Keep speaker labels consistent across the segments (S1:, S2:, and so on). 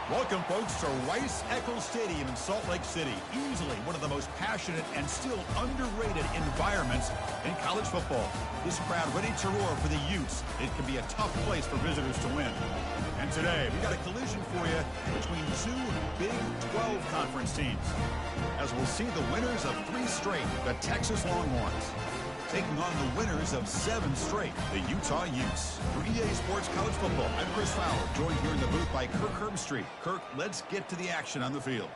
S1: Welcome, folks, to Rice-Eccles Stadium in Salt Lake City. Easily one of the most passionate and still underrated environments in college football. This crowd ready to roar for the Utes. It can be a tough place for visitors to win. And today, we got a collision for you between two Big 12 conference teams. As we'll see the winners of 3 straight, the Texas Longhorns, taking on the winners of 7 straight, the Utah Utes. For EA Sports College Football, I'm Chris Fowler, joined here in the booth by Kirk Herbstreit. Kirk, let's get to the action on the field.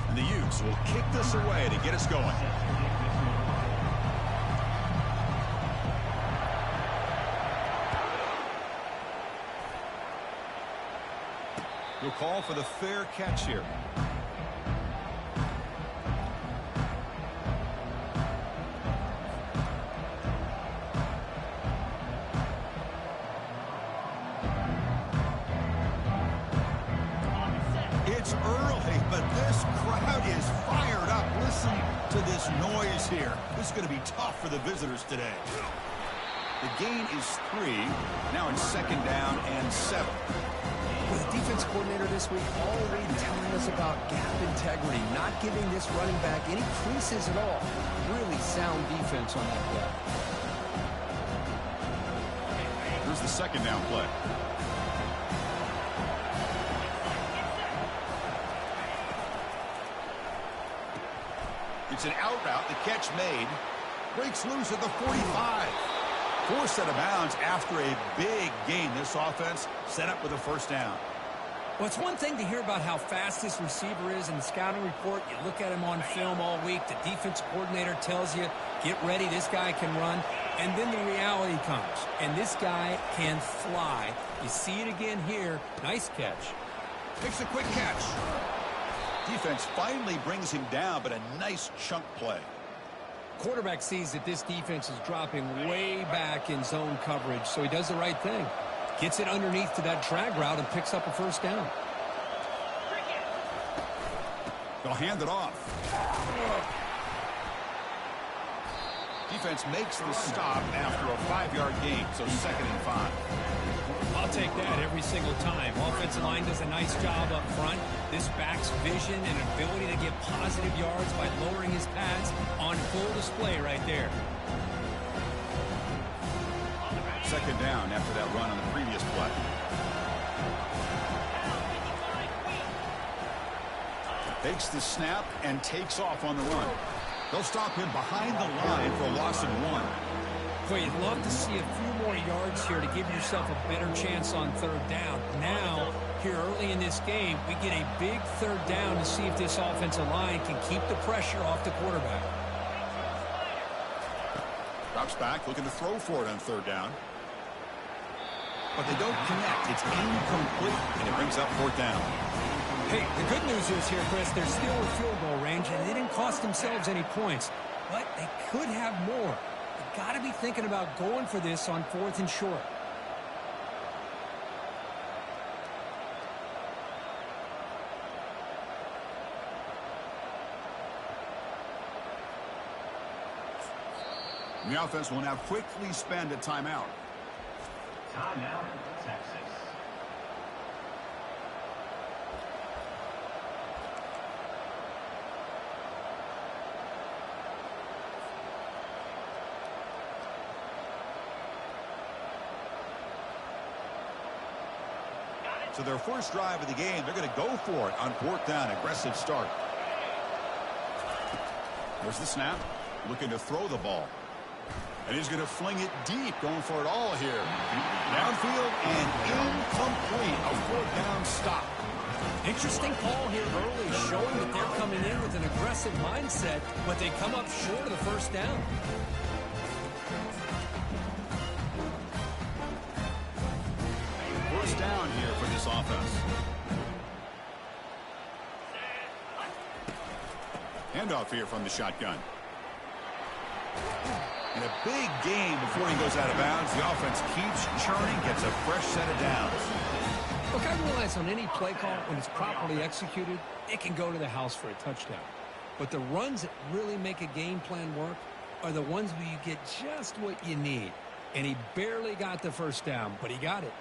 S1: And the Utes will kick this away to get us going. We'll call for the fair catch here. It's early, but this crowd is fired up. Listen to this noise here. This is going to be tough for the visitors today. The gain is 3. Now it's 2nd down and 7.
S2: The defense coordinator this week already telling us about gap integrity, not giving this running back any creases at all. Really sound defense on that play.
S1: Here's the 2nd down play. It's an out route. The catch made. Breaks loose at the 45. Forced out of bounds after a big gain. This offense set up with a 1st down.
S3: Well, it's one thing to hear about how fast this receiver is in the scouting report. You look at him on film all week. The defense coordinator tells you, get ready, this guy can run. And then the reality comes. And this guy can fly. You see it again here. Nice catch.
S1: Makes a quick catch. Defense finally brings him down, but a nice chunk play.
S3: Quarterback sees that this defense is dropping way back in zone coverage, so he does the right thing. Gets it underneath to that drag route and picks up a 1st down.
S1: They'll hand it off. Defense makes the stop after a 5-yard gain, so 2nd and 5.
S3: I'll take that every single time. Offensive line does a nice job up front. This back's vision and ability to get positive yards by lowering his pads on full display right there.
S1: 2nd down after that run on the previous play. Takes the snap and takes off on the run. They'll stop him behind the line for a loss of 1.
S3: Boy, you'd love to see a few more yards here to give yourself a better chance on 3rd down. Now, here early in this game, we get a big 3rd down to see if this offensive line can keep the pressure off the quarterback.
S1: Drops back, looking to throw for it on 3rd down. But they don't connect. It's incomplete, and it brings up 4th down.
S3: Hey, the good news is here, Chris, they're still in field goal range, and they didn't cost themselves any points. But they could have more. They've got to be thinking about going for this on 4th and short.
S1: The offense will now quickly spend a timeout.
S4: Timeout, Texas.
S1: So their first drive of the game, they're going to go for it on 4th down. Aggressive start. There's the snap. Looking to throw the ball. And he's going to fling it deep, going for it all here. Downfield and incomplete. A 4th down stop.
S3: Interesting call here early, showing that they're coming in with an aggressive mindset, but they come up short of the 1st down.
S1: First down here for this offense. Handoff here from the shotgun. And a big gain before he goes out of bounds. The offense keeps churning, gets a fresh set of downs.
S3: Look, I realize on any play call, when it's properly executed, it can go to the house for a touchdown. But the runs that really make a game plan work are the ones where you get just what you need. And he barely got the first down, but he got it.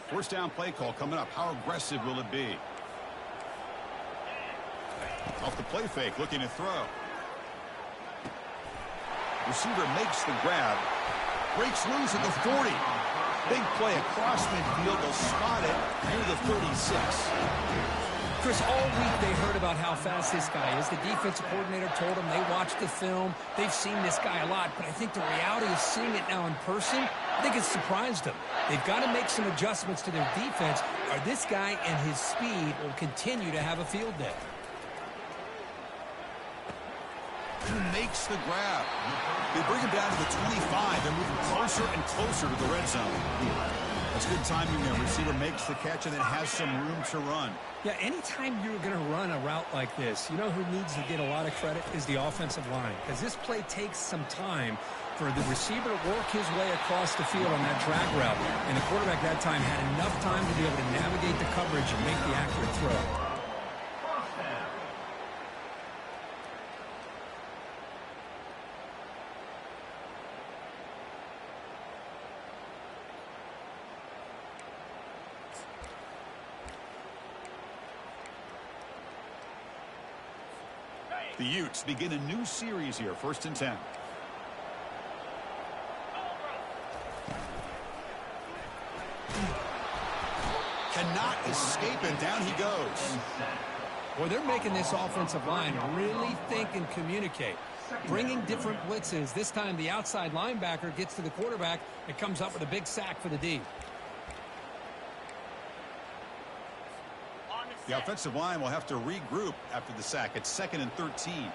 S1: First down play call coming up. How aggressive will it be? Off the play fake, looking to throw. Receiver makes the grab. Breaks loose at the 40. Big play across midfield. They'll spot it near the 36.
S3: Chris, all week they heard about how fast this guy is. The defensive coordinator told them they watched the film. They've seen this guy a lot, but I think the reality of seeing it now in person, I think it's surprised them. They've got to make some adjustments to their defense, or this guy and his speed will continue to have a field day.
S1: He makes the grab. They bring him down to the 25. They're moving closer and closer to the red zone. That's good timing there. Receiver makes the catch and then has some room to run.
S3: Yeah, anytime you're going to run a route like this, you know who needs to get a lot of credit is the offensive line, because this play takes some time for the receiver to work his way across the field on that drag route. And the quarterback that time had enough time to be able to navigate the coverage and make the accurate throw.
S1: The Utes begin a new series here, 1st and 10. Cannot escape it. Down he goes.
S3: Well, they're making this offensive line really think and communicate. Bringing different blitzes. This time the outside linebacker gets to the quarterback and comes up with a big sack for the D.
S1: The offensive line will have to regroup after the sack. It's 2nd and 13.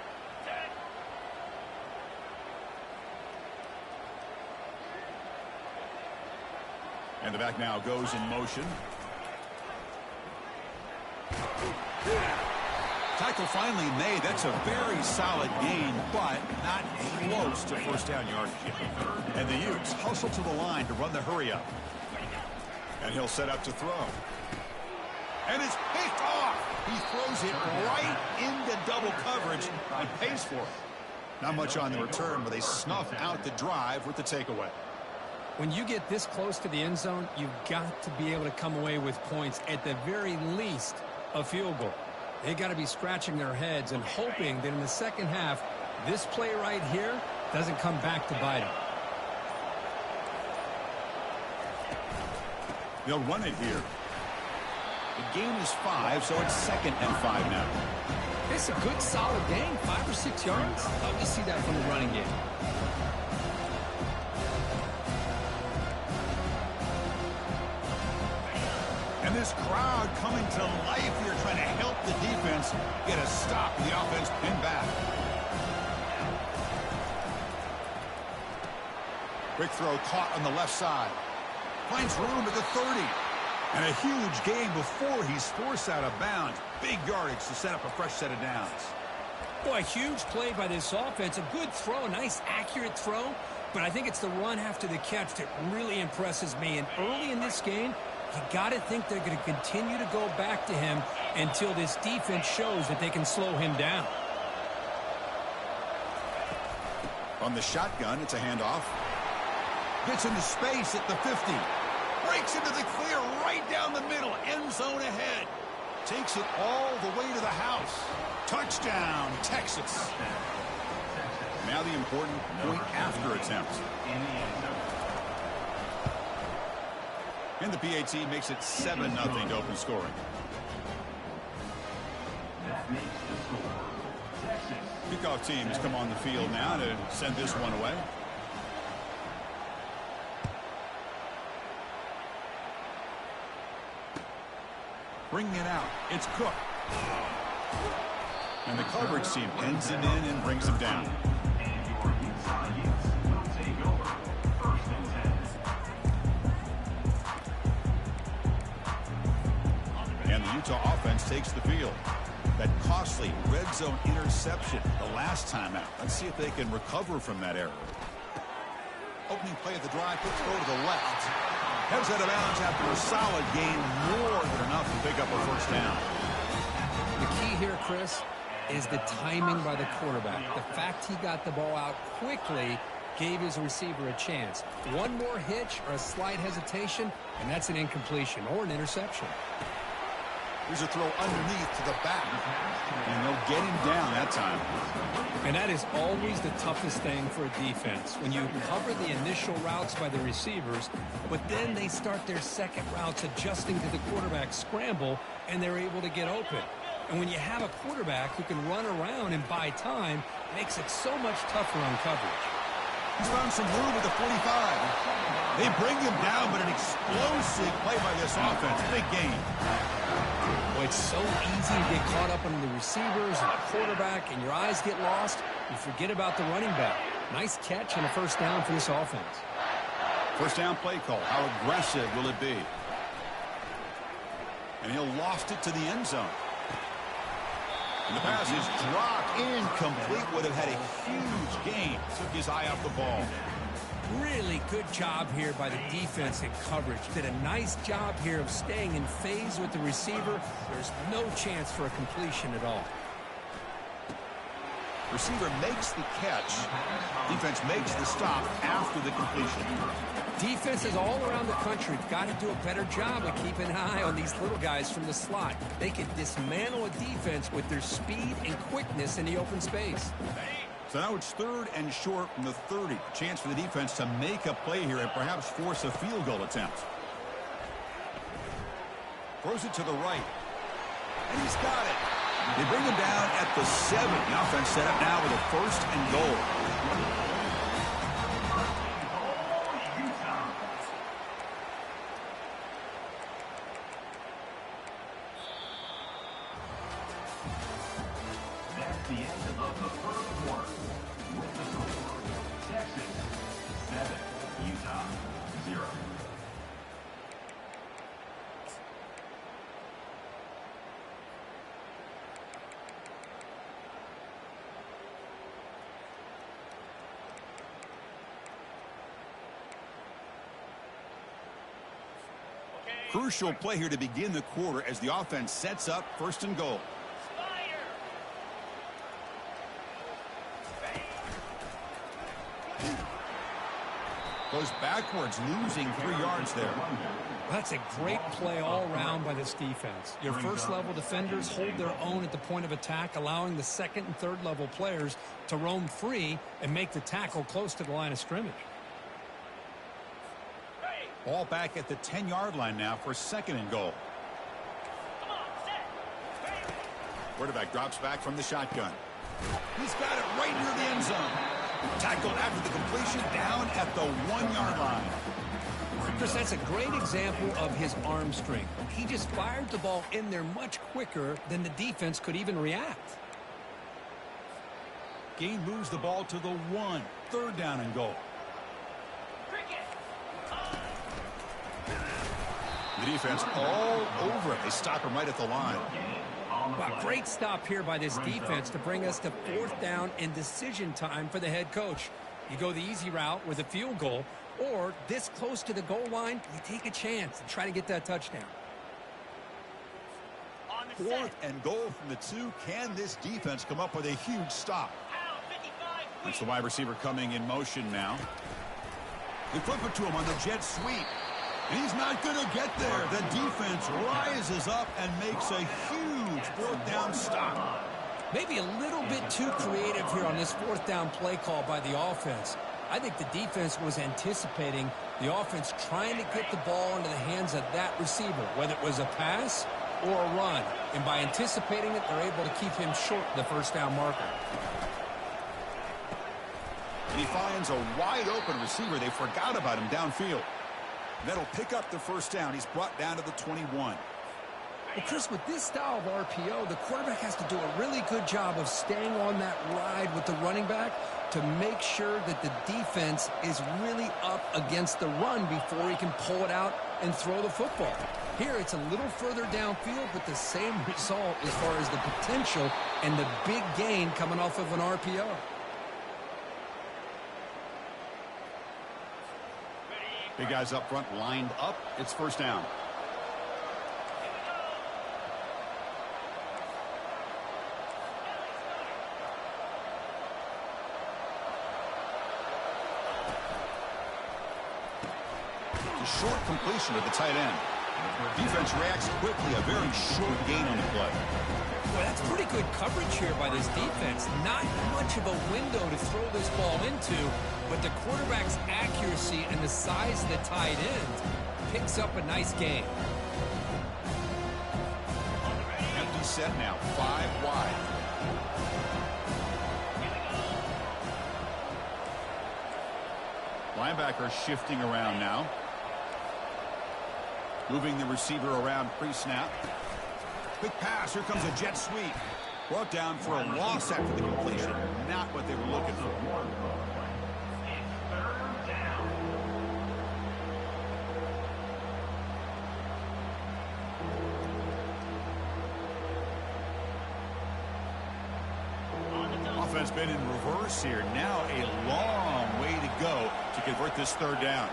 S1: And the back now goes in motion. Tackle finally made. That's a very solid gain, but not close to first down yardage yet. And the Utes hustle to the line to run the hurry up. And he'll set up to throw. And it's picked off. He throws it right into double coverage and pays for it. Not much on the return, but they snuff out the drive with the takeaway.
S3: When you get this close to the end zone, you've got to be able to come away with points, at the very least a field goal. They got to be scratching their heads and hoping that in the second half, this play right here doesn't come back to bite them.
S1: They'll run it here. The gain is 5, so it's 2nd and 5 now.
S3: It's a good, solid gain, 5 or 6 yards. Love to see that from the running game.
S1: And this crowd coming to life here, trying to help the defense get a stop. The offense pinned back. Quick throw caught on the left side. Finds room at the 30. And a huge gain before he's forced out of bounds. Big yardage to set up a fresh set of downs.
S3: Boy, a huge play by this offense. A good throw, a nice accurate throw. But I think it's the run after the catch that really impresses me. And early in this game, you got to think they're going to continue to go back to him until this defense shows that they can slow him down.
S1: On the shotgun, it's a handoff. Gets into space at the 50. Breaks into the clear right down the middle. End zone ahead. Takes it all the way to the house. Touchdown, Texas. Now the important point after attempt. And the PAT makes it 7-0 to open scoring. Kickoff teams come on the field now to send this one away. Bringing it out. It's Cook. And the coverage team pins him in and brings him down. And the Utah offense takes the field. That costly red zone interception the last time out. Let's see if they can recover from that error. Opening play of the drive, quick throw to the left. Heads out of bounds after a solid gain, more than enough to pick up a first down.
S3: The key here, Chris, is the timing by the quarterback. The fact he got the ball out quickly gave his receiver a chance. One more hitch or a slight hesitation, and that's an incompletion or an interception.
S1: Here's a throw underneath to the back. And they'll get him down that time.
S3: And that is always the toughest thing for a defense. When you cover the initial routes by the receivers, but then they start their second routes adjusting to the quarterback scramble, and they're able to get open. And when you have a quarterback who can run around and buy time, it makes it so much tougher on coverage.
S1: He's found some room at the 45. They bring him down, but an explosive play by this offense. Big game.
S3: Well, it's so easy to get caught up on the receivers and the quarterback, and your eyes get lost. You forget about the running back. Nice catch and a first down for this offense.
S1: First down play call. How aggressive will it be? And he'll loft it to the end zone. And the pass is dropped, incomplete. Would have had a huge gain. Took his eye off the ball.
S3: Really good job here by the defense in coverage. Did a nice job here of staying in phase with the receiver. There's no chance for a completion at all.
S1: Receiver makes the catch. Defense makes the stop after the completion.
S3: Defenses all around the country have got to do a better job of keeping an eye on these little guys from the slot. They can dismantle a defense with their speed and quickness in the open space.
S1: So now it's 3rd and short from the 30. Chance for the defense to make a play here and perhaps force a field goal attempt. Throws it to the right. And he's got it. They bring him down at the 7. The offense set up now with a 1st and goal.
S4: That's the end of the first quarter. With the score, Texas 7, Utah 0.
S1: Crucial play here to begin the quarter as the offense sets up 1st and goal. Goes backwards, losing 3 yards there.
S3: That's a great play all around by this defense. Your first-level defenders hold their own at the point of attack, allowing the second and third-level players to roam free and make the tackle close to the line of scrimmage.
S1: Ball back at the 10-yard line now for 2nd and goal. Quarterback drops back from the shotgun. He's got it right near the end zone. Tackled after the completion down at the 1-yard line.
S3: Chris, that's a great example of his arm strength. He just fired the ball in there much quicker than the defense could even react.
S1: Gain moves the ball to the 1. 3rd down and goal. The defense all over it. They stop him right at the line.
S3: Wow, great stop here by this defense to bring us to 4th down and decision time for the head coach. You go the easy route with a field goal, or this close to the goal line, you take a chance and try to get that touchdown.
S1: 4th and goal from the 2. Can this defense come up with a huge stop? That's the wide receiver coming in motion now. They flip it to him on the jet sweep. And he's not going to get there. The defense rises up and makes a huge 4th down stop.
S3: Maybe a little bit too creative here on this 4th down play call by the offense. I think the defense was anticipating the offense trying to get the ball into the hands of that receiver, whether it was a pass or a run. And by anticipating it, they're able to keep him short of the 1st down marker.
S1: And he finds a wide open receiver. They forgot about him downfield. That'll pick up the 1st down. He's brought down to the 21.
S3: Well, Chris, with this style of RPO, the quarterback has to do a really good job of staying on that ride with the running back to make sure that the defense is really up against the run before he can pull it out and throw the football. Here, it's a little further downfield, but the same result as far as the potential and the big gain coming off of an RPO.
S1: Big guys up front lined up. It's 1st down. a short completion to the tight end. Defense reacts quickly, a very short gain on the play.
S3: Boy, that's pretty good coverage here by this defense. Not much of a window to throw this ball into, but the quarterback's accuracy and the size of the tight end picks up a nice gain.
S1: Empty set now, 5 wide. Linebacker shifting around now. Moving the receiver around pre-snap. Quick pass. Here comes a jet sweep. Brought down for a loss after the completion. Not what they were looking for. Offense been in reverse here. Now a long way to go to convert this third down.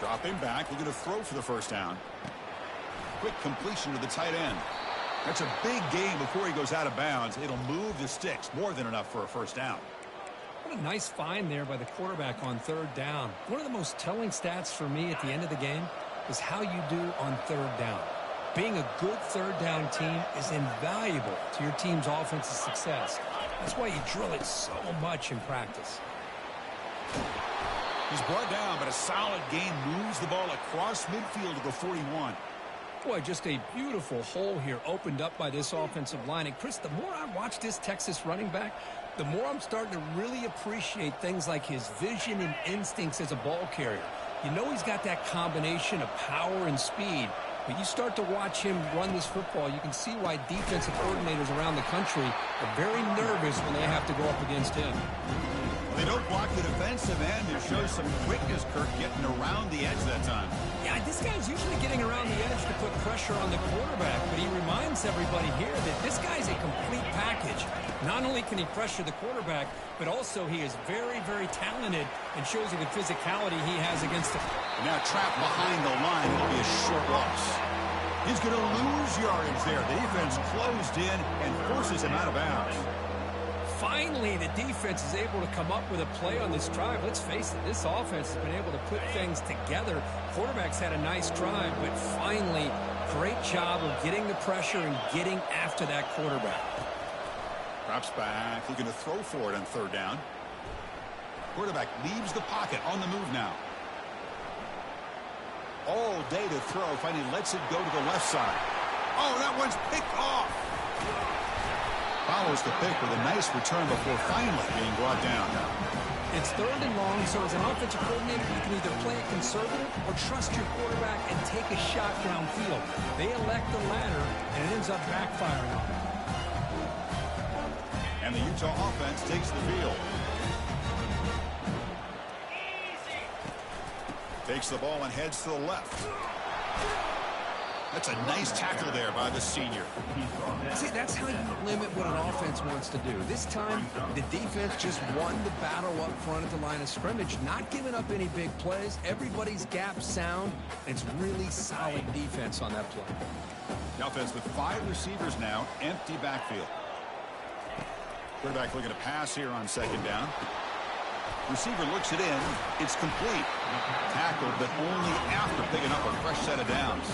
S1: Dropping back, looking to throw for the first down. Quick completion to the tight end. That's a big gain before he goes out of bounds. It'll move the sticks, more than enough for a first down.
S3: What a nice find there by the quarterback on third down. One of the most telling stats for me at the end of the game is how you do on third down. Being a good third down team is invaluable to your team's offensive success. That's why you drill it so much in practice.
S1: He's brought down, but a solid gain moves the ball across midfield to the 41.
S3: Boy, just a beautiful hole here opened up by this offensive line. And, Chris, the more I watch this Texas running back, the more I'm starting to really appreciate things like his vision and instincts as a ball carrier. You know he's got that combination of power and speed. But you start to watch him run this football, you can see why defensive coordinators around the country are very nervous when they have to go up against him.
S1: They don't block the defensive end. It shows some quickness, Kirk, getting around the edge that time.
S3: Yeah, this guy's usually getting around the edge to put pressure on the quarterback, but he reminds everybody here that this guy's a complete package. Not only can he pressure the quarterback, but also he is very, very talented and shows you the physicality he has against him.
S1: Now trapped behind the line. It'll be a short loss. He's going to lose yardage there. The defense closed in and forces him out of bounds.
S3: Finally, the defense is able to come up with a play on this drive. Let's face it, this offense has been able to put things together. Quarterback's had a nice drive, but finally, great job of getting the pressure and getting after that quarterback.
S1: Drops back, looking to throw for it on third down. Quarterback leaves the pocket, on the move now. All day to throw, finally lets it go to the left side. Oh, that one's picked off. Follows the pick with a nice return before finally being brought down.
S3: It's third and long, so as an offensive coordinator, you can either play it conservative or trust your quarterback and take a shot downfield. They elect the latter, and it ends up backfiring on them.
S1: And the Utah offense takes the field. Takes the ball and heads to the left. That's a nice tackle there by the senior.
S2: See, that's how you limit what an offense wants to do. This time, the defense just won the battle up front at the line of scrimmage, not giving up any big plays. Everybody's gap sound. It's really solid defense on that play.
S1: The offense with 5 receivers now, empty backfield. Quarterback looking to pass here on second down. Receiver looks it in. It's complete. Tackled, but only after picking up a fresh set of downs.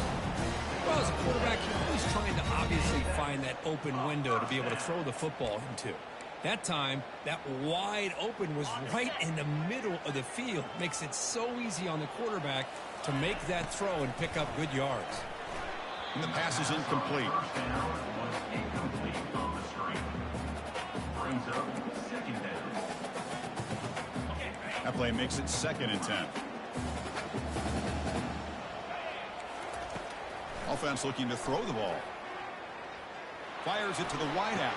S3: Well, as a quarterback, you're always trying to obviously find that open window to be able to throw the football into. That time, that wide open was right in the middle of the field. Makes it so easy on the quarterback to make that throw and pick up good yards.
S1: And the pass is incomplete. That play makes it 2nd and 10. Offense looking to throw the ball. Fires it to the wideout.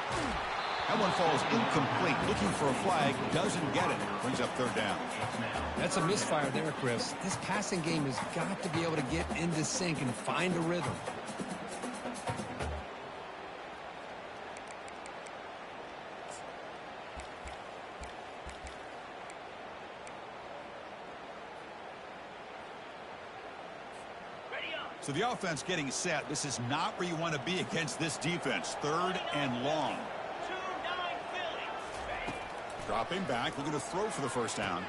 S1: That one falls incomplete. Looking for a flag. Doesn't get it. Brings up third down.
S3: That's a misfire there, Chris. This passing game has got to be able to get into sync and find a rhythm.
S1: So the offense getting set. This is not where you want to be against this defense. 3rd and long. Dropping back, looking to throw for the first down.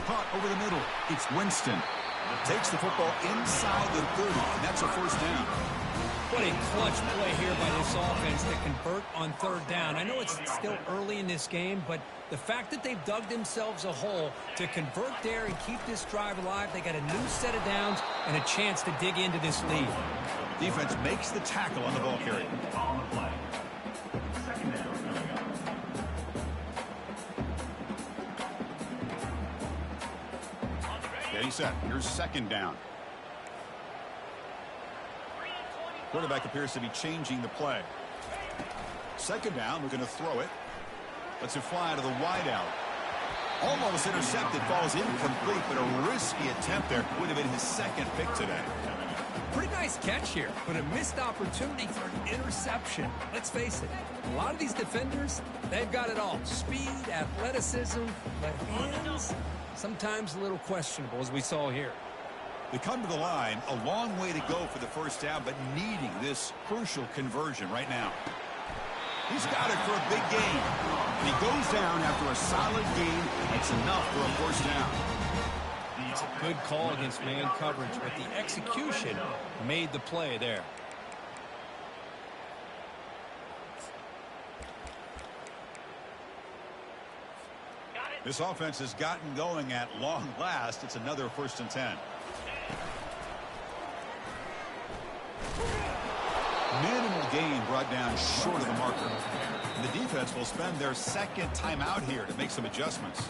S1: Caught over the middle. It's Winston. Takes the football inside the 30, and that's a first down.
S3: What a clutch play here by this offense to convert on third down. I know it's still early in this game, but the fact that they've dug themselves a hole to convert there and keep this drive alive, they got a new set of downs and a chance to dig into this lead.
S1: Defense makes the tackle on the ball carrier.
S4: On the play. Second down coming up.
S1: Getting set. Here's second down. Quarterback appears to be changing the play. Second down, we're going to throw it. Lets it fly to the wideout. Almost intercepted, falls incomplete, but a risky attempt there. Would have been his second pick today.
S3: Pretty nice catch here, but a missed opportunity for an interception. Let's face it, a lot of these defenders, they've got it all. Speed, athleticism, but hands, sometimes a little questionable, as we saw here.
S1: They come to the line, a long way to go for the first down, but needing this crucial conversion right now. He's got it for a big gain. And he goes down after a solid gain. It's enough for a first down.
S3: It's a good call against man coverage, but the execution made the play there.
S1: This offense has gotten going at long last. It's another 1st and 10. Minimal gain brought down short of the marker. And the defense will spend their second timeout here to make some adjustments.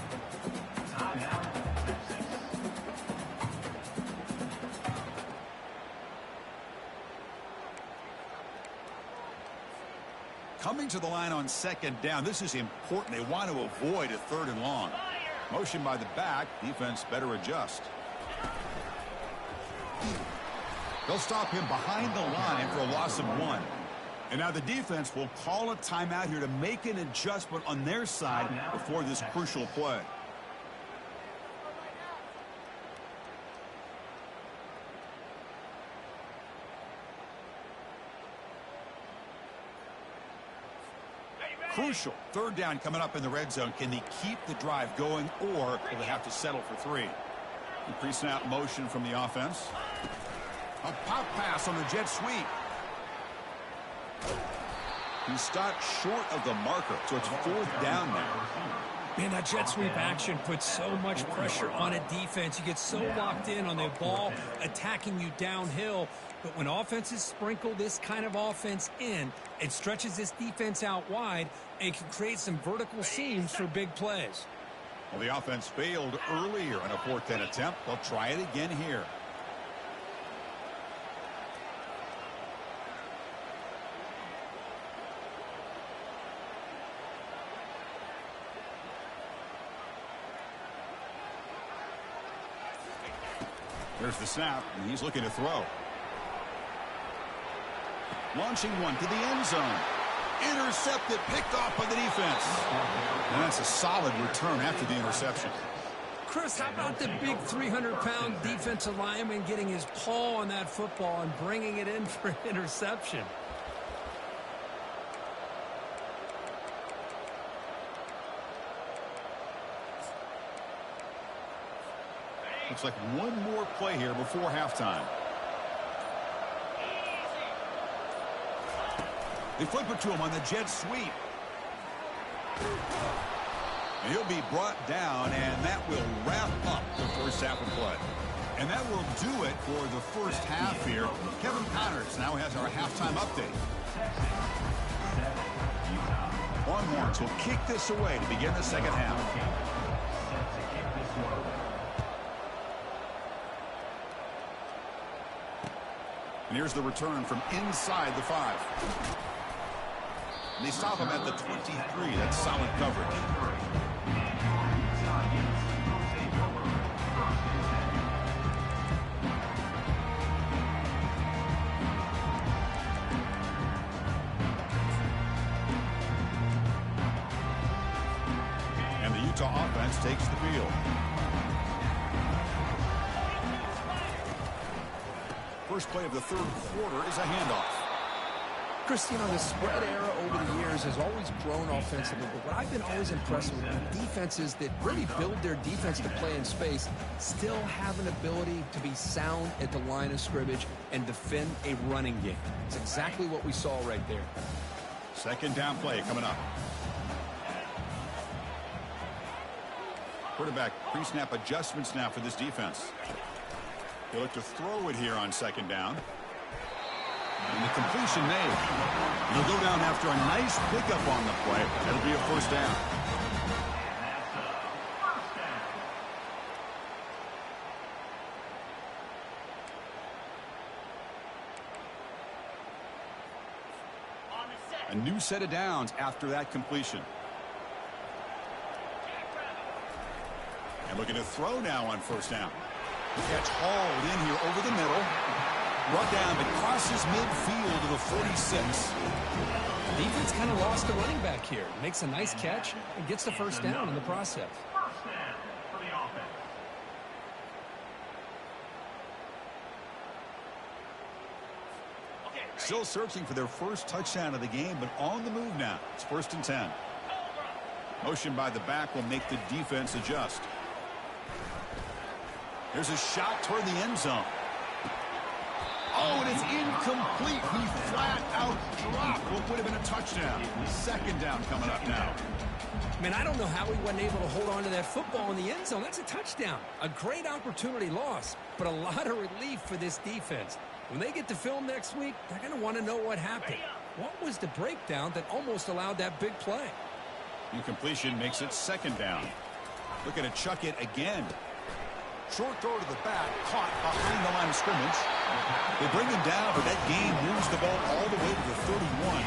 S1: Coming to the line on second down. This is important. They want to avoid a 3rd and long. Motion by the back. Defense better adjust. They'll stop him behind the line for a loss of 1. And now the defense will call a timeout here to make an adjustment on their side before this crucial play. Crucial 3rd down coming up in the red zone. Can they keep the drive going, or will they have to settle for 3? The pre-snap motion from the offense. A pop pass on the jet sweep. He stopped short of the marker, so it's 4th down now.
S3: Man, that jet sweep action puts so much pressure on a defense. You get so locked in on the ball attacking you downhill. But when offenses sprinkle this kind of offense in, it stretches this defense out wide and can create some vertical seams for big plays.
S1: Well, the offense failed earlier in a 4th and attempt. They'll try it again here. There's the snap, and he's looking to throw. Launching one to the end zone. Intercepted, picked off by the defense. And that's a solid return after the interception.
S3: Chris, how about the big 300-pound defensive lineman getting his paw on that football and bringing it in for an interception?
S1: Looks like one more play here before halftime. They flip it to him on the jet sweep. And he'll be brought down, and that will wrap up the first half of play. And that will do it for the first half here. Kevin Connors now has our halftime update. Longhorns will kick this away to begin the second half. And here's the return from inside the 5. And they stop him at the 23. That's solid coverage. And the Utah offense takes the field. First play of the 3rd quarter is a handoff.
S2: Chris, you know, the spread era over the years has always grown offensively, but what I've been always impressed with defenses that really build their defense to play in space still have an ability to be sound at the line of scrimmage and defend a running game. It's exactly what we saw right there.
S1: Second down play coming up. Quarterback pre-snap adjustments now for this defense. They look to throw it here on second down. And the completion made. He'll go down after a nice pickup on the play. That'll be a first down. A new set of downs after that completion. And looking to throw now on first down. The catch hauled in here over the middle. Brought down, but crosses midfield to the 46.
S2: Defense kind of lost the running back here. Makes a nice catch and gets the first down in the process.
S4: First down for the offense.
S1: Still searching for their first touchdown of the game, but on the move now. It's 1st and 10. Motion by the back will make the defense adjust. There's a shot toward the end zone. Oh, and it's incomplete. He flat out dropped what would have been a touchdown. Second down coming up now.
S2: Man, I don't know how he wasn't able to hold on to that football in the end zone. That's a touchdown. A great opportunity lost, but a lot of relief for this defense. When they get to film next week, they're going to want to know what happened. What was the breakdown that almost allowed that big play?
S1: Incompletion makes it second down. Looking to chuck it again. Short throw to the back, caught behind the line of scrimmage. They bring him down, but that gain moves the ball all the way to the 31.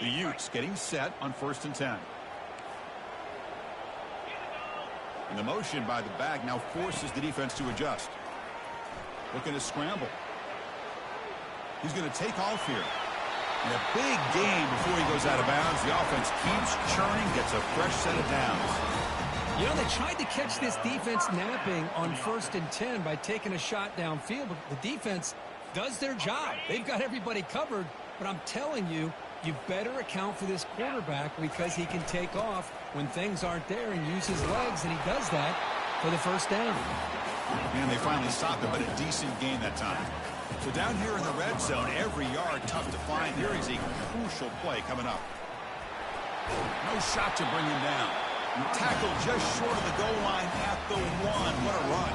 S1: The Utes getting set on 1st and 10. And the motion by the back now forces the defense to adjust. Looking to scramble. He's going to take off here. And a big gain before he goes out of bounds. The offense keeps churning, gets a fresh set of downs.
S2: You know, they tried to catch this defense napping on 1st and 10 by taking a shot downfield, but the defense does their job. They've got everybody covered, but I'm telling you, you better account for this quarterback because he can take off when things aren't there and use his legs, and he does that for the first down.
S1: And they finally stopped him, but a decent gain that time. So down here in the red zone, every yard tough to find. Here is a crucial play coming up. No shot to bring him down. Tackled just short of the goal line at the 1. What a run.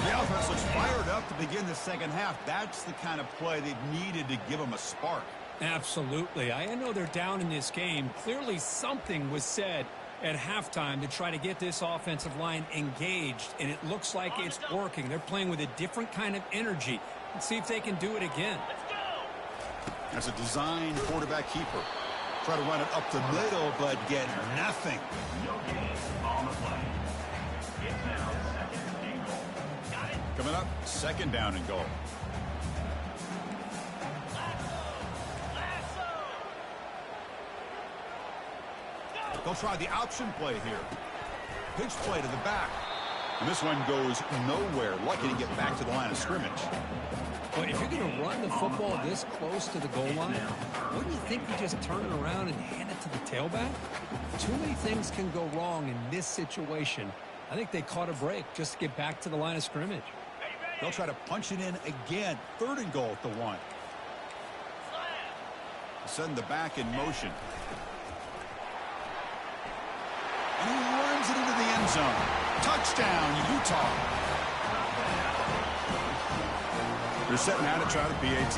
S1: The offense looks fired up to begin the second half. That's the kind of play they've needed to give them a spark.
S3: Absolutely. I know they're down in this game. Clearly something was said at halftime to try to get this offensive line engaged, and it looks like it's working. They're playing with a different kind of energy. Let's see if they can do it again.
S1: As a design quarterback keeper. Try to run it up the middle, but get nothing.
S4: No gain on the play. It's now 2nd and goal. Got it?
S1: Coming up, 2nd down and goal. They'll try the option play here. Pitch play to the back. And this one goes nowhere. Lucky to get back to the line of scrimmage.
S2: But if you're going to run the football this close to the goal line, wouldn't you think you just turn it around and hand it to the tailback? Too many things can go wrong in this situation. I think they caught a break just to get back to the line of scrimmage.
S1: They'll try to punch it in again. 3rd and goal at the 1. Send the back in motion. And he runs it into the end zone. Touchdown, Utah. They're setting out to try the PAT.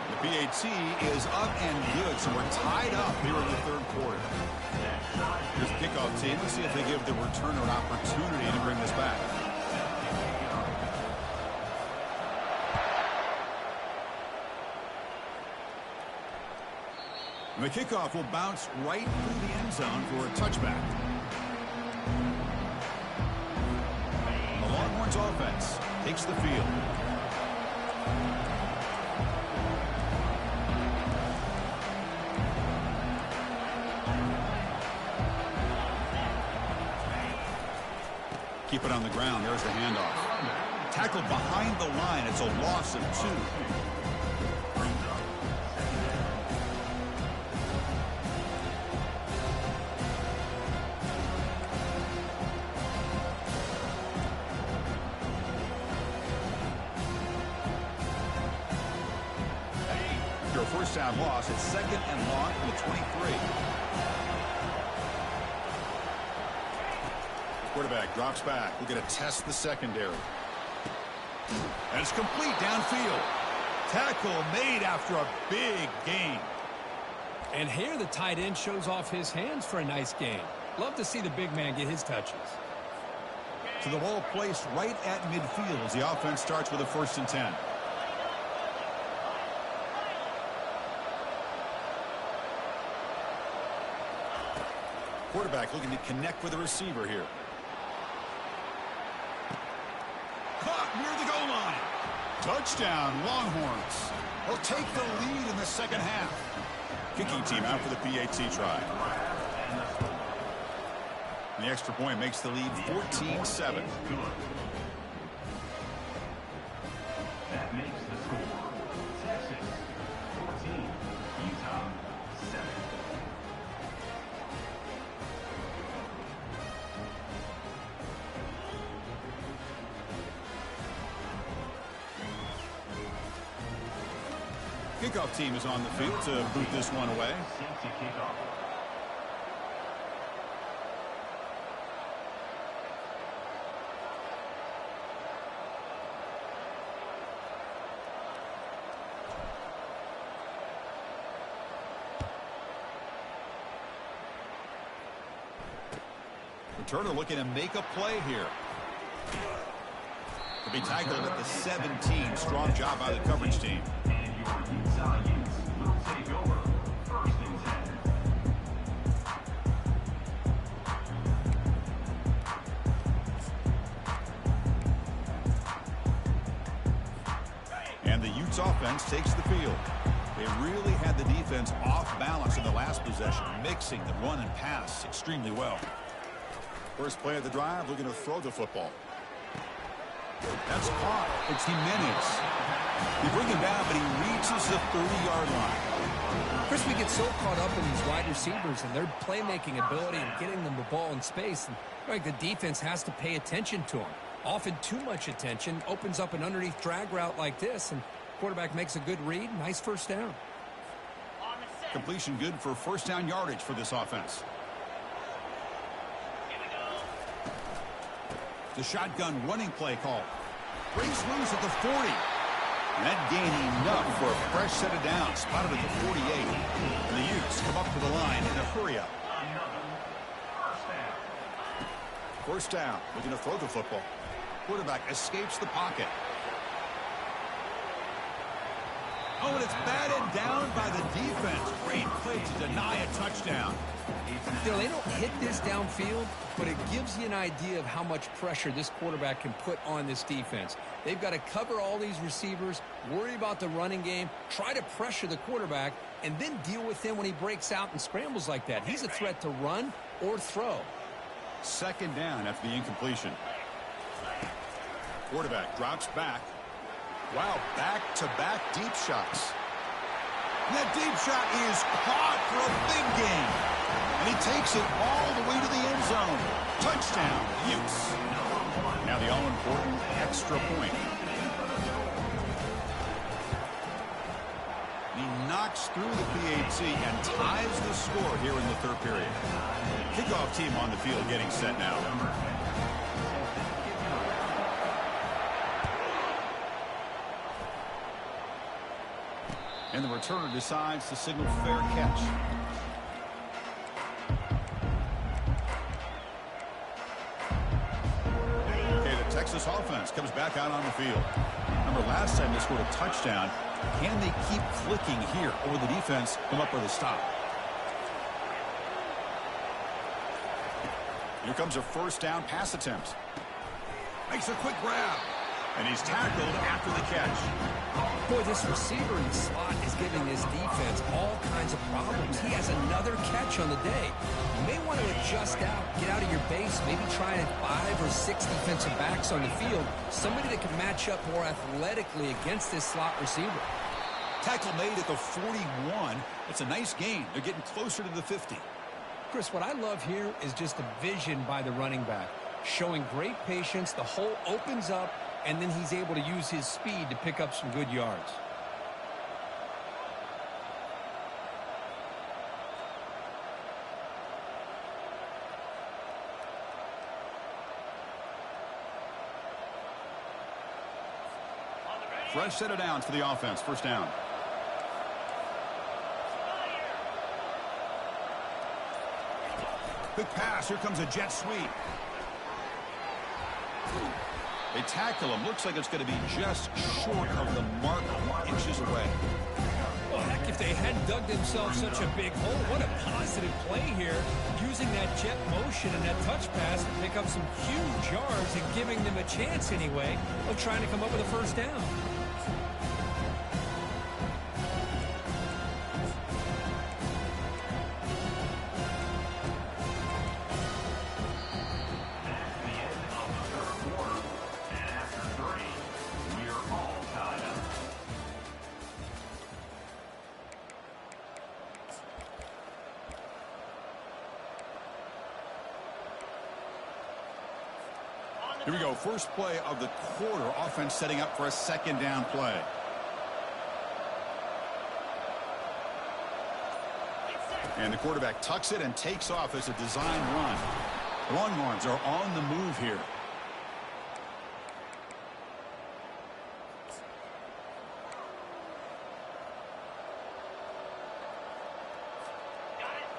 S1: The PAT is up and good, so we're tied up here in the 3rd quarter. Here's the kickoff team. Let's see if they give the returner an opportunity to bring this back. And the kickoff will bounce right through the end zone for a touchback. The Longhorns offense takes the field. Keep it on the ground. There's the handoff. Tackled behind the line. It's a loss of 2. Your first down loss. It's 2nd and long from the 23. Quarterback drops back. We're going to test the secondary. And it's complete downfield. Tackle made after a big gain.
S3: And here the tight end shows off his hands for a nice gain. Love to see the big man get his touches.
S1: So the ball placed right at midfield as the offense starts with a 1st and 10. Quarterback looking to connect with the receiver here. Caught near the goal line. Touchdown, Longhorns. They'll take the lead in the second half. Kicking team out for the PAT try. And the extra point makes the lead 14-7.
S4: That makes the score Texas 14, Utah 7.
S1: Kickoff team is on the field to boot this one away.
S4: Safety kickoff.
S1: Returner looking to make a play here. To be tackled at the 17. Strong job by the coverage team.
S4: And your Utah Utes will take over 1st and 10.
S1: And the Utes offense takes the field. They really had the defense off balance in the last possession, mixing the run and pass extremely well. First play of the drive, looking to throw the football. That's caught. It's Jimenez. They bring him down, but he reaches the 30-yard line.
S2: Chris, we get so caught up in these wide receivers and their playmaking ability and getting them the ball in space. And like the defense has to pay attention to them. Often too much attention opens up an underneath drag route like this, and quarterback makes a good read. Nice first down.
S1: Completion good for first down yardage for this offense. The shotgun running play call. Breaks loose at the 40. And that gain enough for a fresh set of downs. Spotted at the 48. And the Utes come up to the line in a hurry-up. First down. Looking to throw the football. Quarterback escapes the pocket. Oh, and it's batted down by the defense. Great play to deny a touchdown.
S2: You know, they don't hit this downfield, but it gives you an idea of how much pressure this quarterback can put on this defense. They've got to cover all these receivers, worry about the running game, try to pressure the quarterback, and then deal with him when he breaks out and scrambles like that. He's a threat to run or throw.
S1: Second down after the incompletion. Quarterback drops back. Wow, back-to-back deep shots. And that deep shot is caught for a big gain. And he takes it all the way to the end zone. Touchdown, Utes. Now the all-important extra point. He knocks through the PAT and ties the score here in the third period. Kickoff team on the field getting set now. And the returner decides to signal fair catch. Okay, the Texas offense comes back out on the field. Remember, last time they scored a touchdown. Can they keep clicking here, or will the defense come up with a stop? Here comes a first down pass attempt. Makes a quick grab. And he's tackled after the catch.
S2: Boy, this receiver in the slot is giving this defense all kinds of problems. He has another catch on the day. You may want to adjust out, get out of your base, maybe try 5 or 6 defensive backs on the field, somebody that can match up more athletically against this slot receiver.
S1: Tackle made at the 41. It's a nice gain. They're getting closer to the 50.
S2: Chris, what I love here is just the vision by the running back, showing great patience. The hole opens up, and then he's able to use his speed to pick up some good yards.
S1: Fresh set of downs for the offense. First down. Quick pass. Here comes a jet sweep. They tackle him. Looks like it's going to be just short of the mark, inches away.
S3: Well, heck, if they hadn't dug themselves such a big hole, what a positive play here, using that jet motion and that touch pass to pick up some huge yards and giving them a chance anyway of trying to come up with a first down.
S1: Here we go. First play of the quarter. Offense setting up for a second down play. And the quarterback tucks it and takes off as a design run. The Longhorns are on the move here.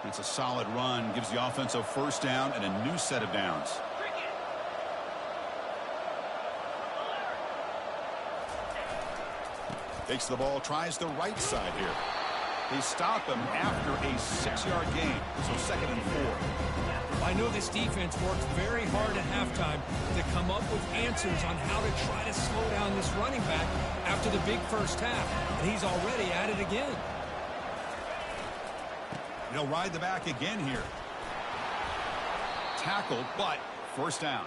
S1: It's a solid run. Gives the offense a first down and a new set of downs. Takes the ball, tries the right side here. They stop him after a 6-yard gain, so second and 4.
S3: I know this defense worked very hard at halftime to come up with answers on how to try to slow down this running back after the big first half, and he's already at it again.
S1: He'll ride the back again here. Tackled, but first down.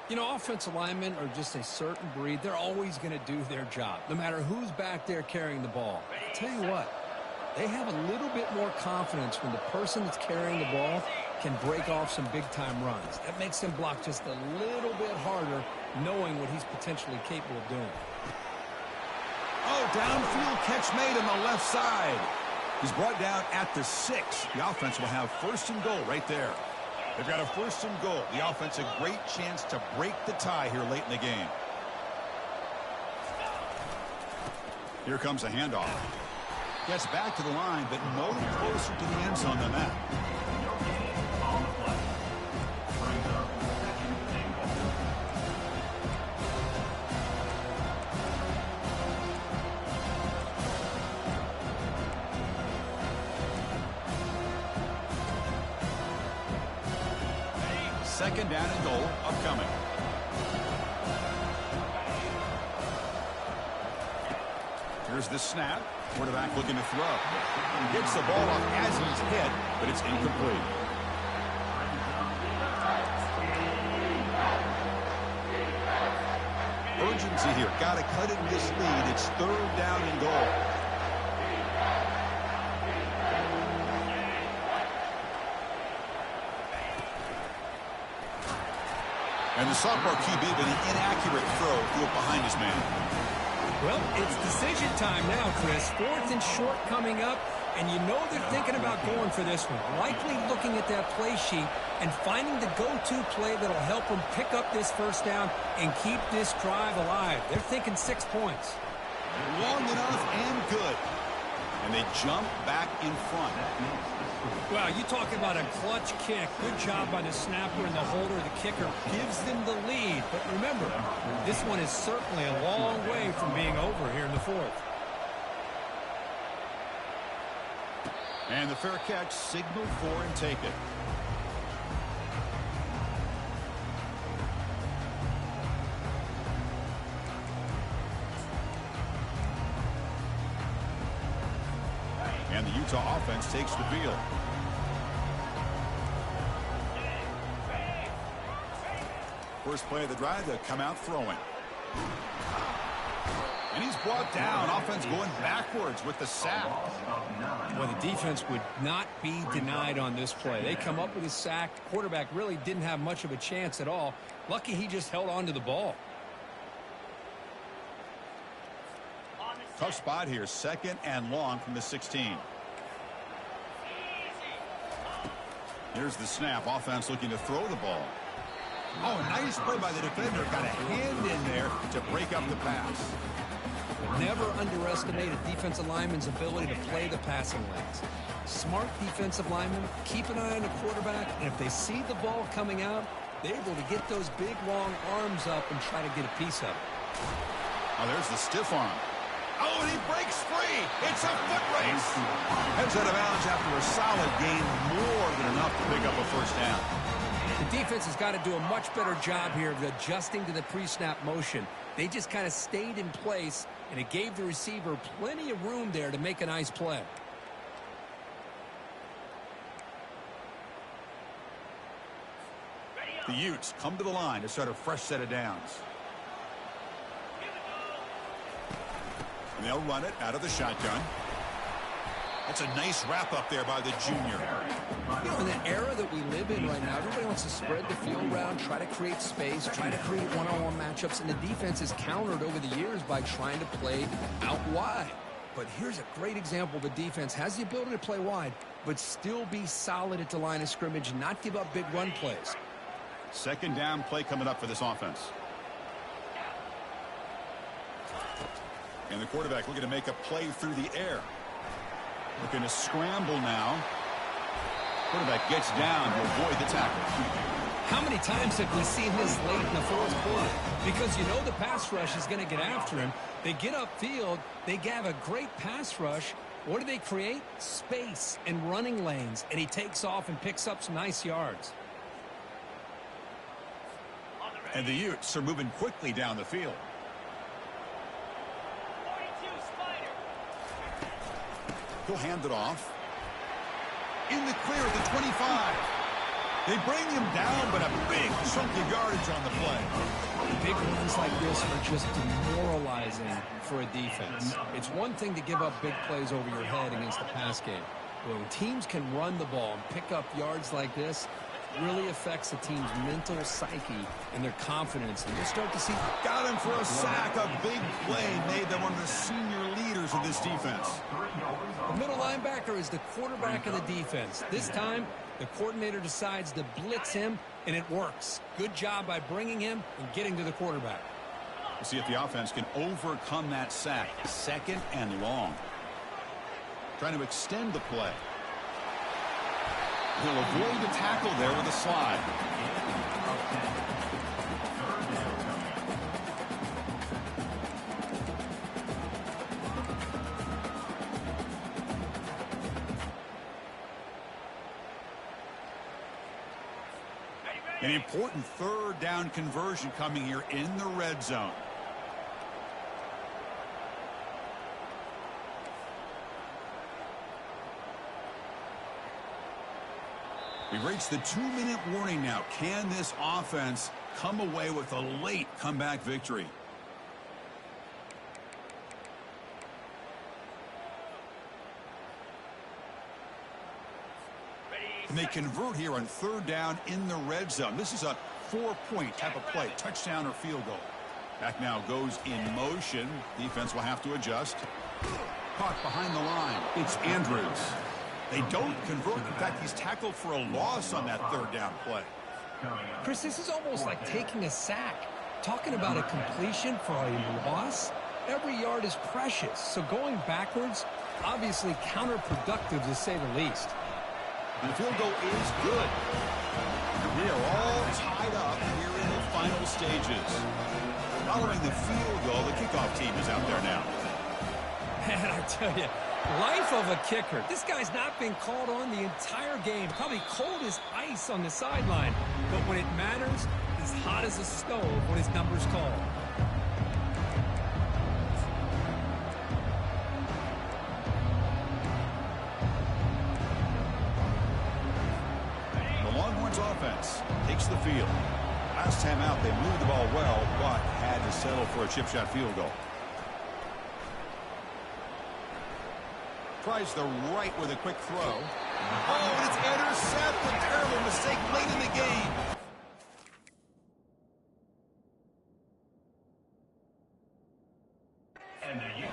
S2: You know, offensive linemen are just a certain breed. They're always going to do their job, no matter who's back there carrying the ball. I'll tell you what, they have a little bit more confidence when the person that's carrying the ball can break off some big-time runs. That makes them block just a little bit harder, knowing what he's potentially capable of doing.
S1: Oh, downfield catch made on the left side. He's brought down at the 6. The offense will have first and goal right there. They've got a first and goal. The offense a great chance to break the tie here late in the game. Here comes a handoff. Gets back to the line, but no closer to the end zone than that. Second down and goal upcoming. Here's the snap. Quarterback looking to throw. Gets the ball off as he's hit, but it's incomplete. Urgency here. Got to cut in this lead. It's third down and goal. And the sophomore QB with an inaccurate throw threw it behind his man.
S3: Well, it's decision time now, Chris. Fourth and short coming up, and you know they're thinking about going for this one. Likely looking at that play sheet and finding the go-to play that'll help them pick up this first down and keep this drive alive. They're thinking 6 points.
S1: Long enough and good. And they jump back in front.
S3: Wow, you talk about a clutch kick. Good job by the snapper and the holder. The kicker gives them the lead. But remember, this one is certainly a long way from being over here in the fourth.
S1: And the fair catch signaled for and take it. Utah offense takes the field. First play of the drive, they'll come out throwing. And he's brought down. Offense going backwards with the sack.
S3: Well, the defense would not be denied on this play. They come up with a sack. The quarterback really didn't have much of a chance at all. Lucky he just held on to the ball.
S1: Tough spot here. 2nd and long from the 16. Here's the snap. Offense looking to throw the ball. Oh, nice play by the defender. Got a hand in there to break up the pass.
S3: Never underestimate a defensive lineman's ability to play the passing lanes. Smart defensive linemen keep an eye on the quarterback, and if they see the ball coming out, they're able to get those big, long arms up and try to get a piece of it.
S1: Oh, there's the stiff arm. Oh, and he breaks free. It's a foot race. Heads out of bounds after a solid gain, more than enough to pick up a first down.
S3: The defense has got to do a much better job here of adjusting to the pre-snap motion. They just kind of stayed in place, and it gave the receiver plenty of room there to make a nice play.
S1: The Utes come to the line to start a fresh set of downs. And they'll run it out of the shotgun. That's a nice wrap up there by the junior.
S3: You know, in the era that we live in right now, everybody wants to spread the field around, try to create space, try to create one-on-one matchups, and the defense is countered over the years by trying to play out wide. But here's a great example. The defense has the ability to play wide, but still be solid at the line of scrimmage, not give up big run plays.
S1: 2nd down play coming up for this offense. And the quarterback looking to make a play through the air. Looking to scramble now. Quarterback gets down to avoid the tackle.
S3: How many times have we seen this late in the 4th quarter? Because you know the pass rush is going to get after him. They get upfield. They have a great pass rush. What do they create? Space and running lanes. And he takes off and picks up some nice yards.
S1: And the Utes are moving quickly down the field. He'll hand it off. In the clear at the 25. They bring him down, but a big chunk of yardage on the play.
S3: Big runs like this are just demoralizing for a defense. It's one thing to give up big plays over your head against the pass game. But when teams can run the ball and pick up yards like this, it really affects the team's mental psyche and their confidence. And you'll start to see...
S1: Got him for a sack. A big play made them one of the senior leaders of this defense.
S3: The middle linebacker is the quarterback of the defense. This time, the coordinator decides to blitz him, and it works. Good job by bringing him and getting to the quarterback.
S1: We'll see if the offense can overcome that sack. 2nd and long. Trying to extend the play. He'll avoid the tackle there with a slide. An important 3rd down conversion coming here in the red zone. We've reached the 2-minute warning now. Can this offense come away with a late comeback victory? And they convert here on 3rd down in the red zone. This is a 4-point type of play, touchdown or field goal. Back now goes in motion. Defense will have to adjust. Caught behind the line. It's Andrews. They don't convert. In fact, he's tackled for a loss on that 3rd down play.
S3: Chris, this is almost like taking a sack. Talking about a completion for a loss, every yard is precious. So going backwards, obviously counterproductive to say the least.
S1: And the field goal is good. We are all tied up here in the final stages. Following the field goal, the kickoff team is out there now.
S3: Man, I tell you, life of a kicker. This guy's not been called on the entire game. Probably cold as ice on the sideline. But when it matters, he's hot as a stove when his number's called.
S1: thought they moved the ball well, but had to settle for a chip shot field goal. Tries the right with a quick throw. Oh, and it's intercepted. Terrible mistake late in the game.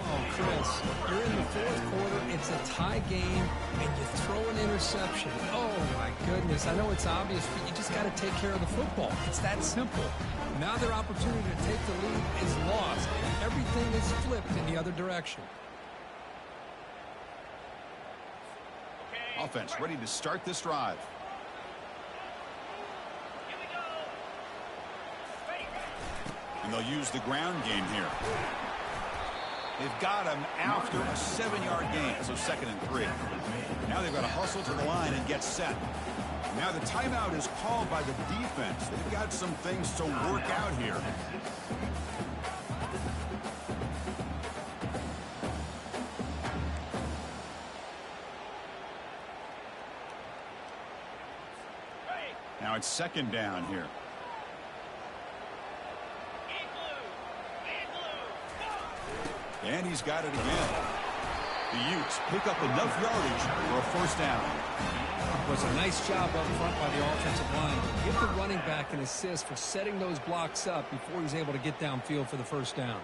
S3: Oh, Chris, you're in the fourth quarter. It's a tie game, and you throw an interception. Oh, my goodness. I know it's obvious, but you just got to take care of the football. It's that simple. Now their opportunity to take the lead is lost, and everything is flipped in the other direction.
S1: Offense ready to start this drive. And they'll use the ground game here. They've got him after a 7-yard gain, so 2nd and 3. Now they've got to hustle to the line and get set. Now the timeout is called by the defense. They've got some things to work out here. Now it's 2nd down here. And he's got it again. The Utes pick up enough yardage for a 1st down.
S3: It was a nice job up front by the offensive line. Give the running back an assist for setting those blocks up before he's able to get downfield for the 1st down.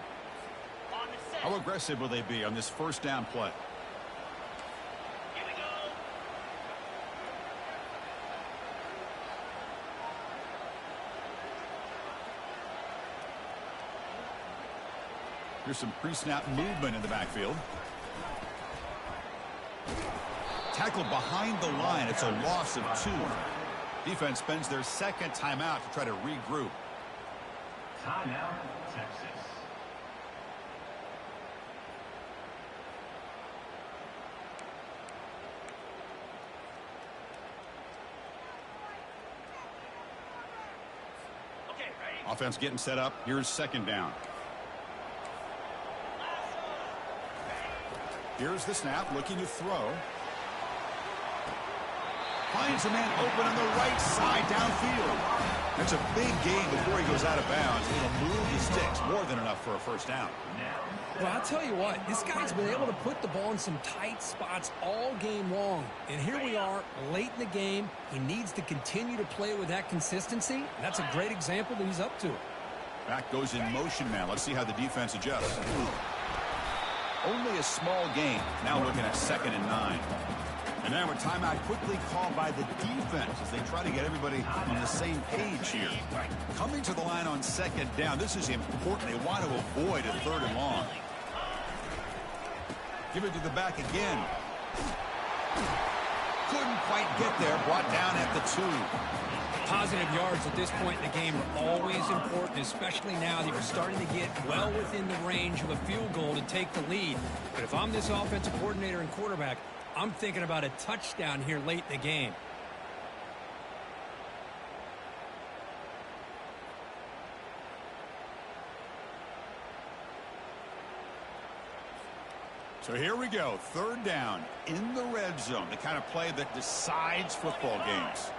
S1: How aggressive will they be on this 1st down play? Here's some pre-snap movement in the backfield. Tackled behind the line. It's a loss of 2. Defense spends their 2nd timeout to try to regroup.
S4: Timeout, Texas.
S1: Offense getting set up. Here's 2nd down. Here's the snap, looking to throw. Finds a man open on the right side downfield. That's a big gain before he goes out of bounds. It'll move the sticks, more than enough for a 1st down.
S3: Well, I'll tell you what, this guy's been able to put the ball in some tight spots all game long. And here we are, late in the game. He needs to continue to play with that consistency. And that's a great example that he's up to it.
S1: Back goes in motion now. Let's see how the defense adjusts. Only a small gain. Now looking at 2nd and 9. And now a timeout quickly called by the defense as they try to get everybody on the same page here. Coming to the line on 2nd down. This is important. They want to avoid a 3rd and long. Give it to the back again. Couldn't quite get there. Brought down at the 2.
S3: Positive yards at this point in the game are always important, especially now that you're starting to get well within the range of a field goal to take the lead. But if I'm this offensive coordinator and quarterback, I'm thinking about a touchdown here late in the game.
S1: So here we go. 3rd down in the red zone. The kind of play that decides football games.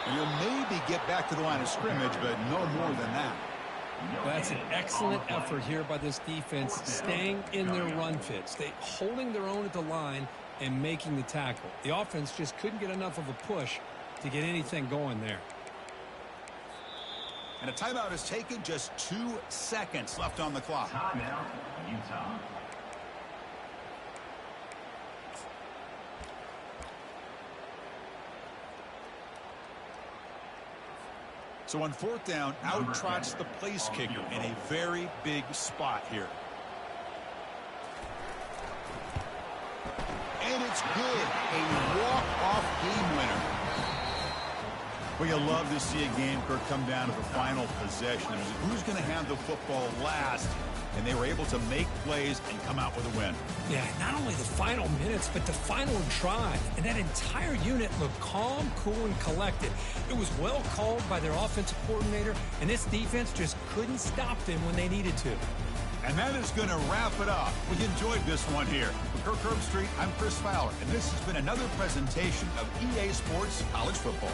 S1: And you'll maybe get back to the line of scrimmage, but no more than that.
S3: That's an excellent effort here by this defense, staying in their run fits. They holding their own at the line and making the tackle. The offense just couldn't get enough of a push to get anything going there.
S1: And a timeout is taken, just 2 seconds left on the clock.
S4: Timeout, Utah.
S1: So on 4th down, out trots the place kicker in a very big spot here. And it's good. A walk-off game winner. Well, you love to see a game, Kirk, come down to the final possession. I mean, who's going to have the football last? And they were able to make plays and come out with a win.
S3: Yeah, not only the final minutes, but the final drive. And that entire unit looked calm, cool, and collected. It was well called by their offensive coordinator, and this defense just couldn't stop them when they needed to.
S1: And that is going to wrap it up. We enjoyed this one here. For Kirk Herbstreit, I'm Chris Fowler, and this has been another presentation of EA Sports College Football.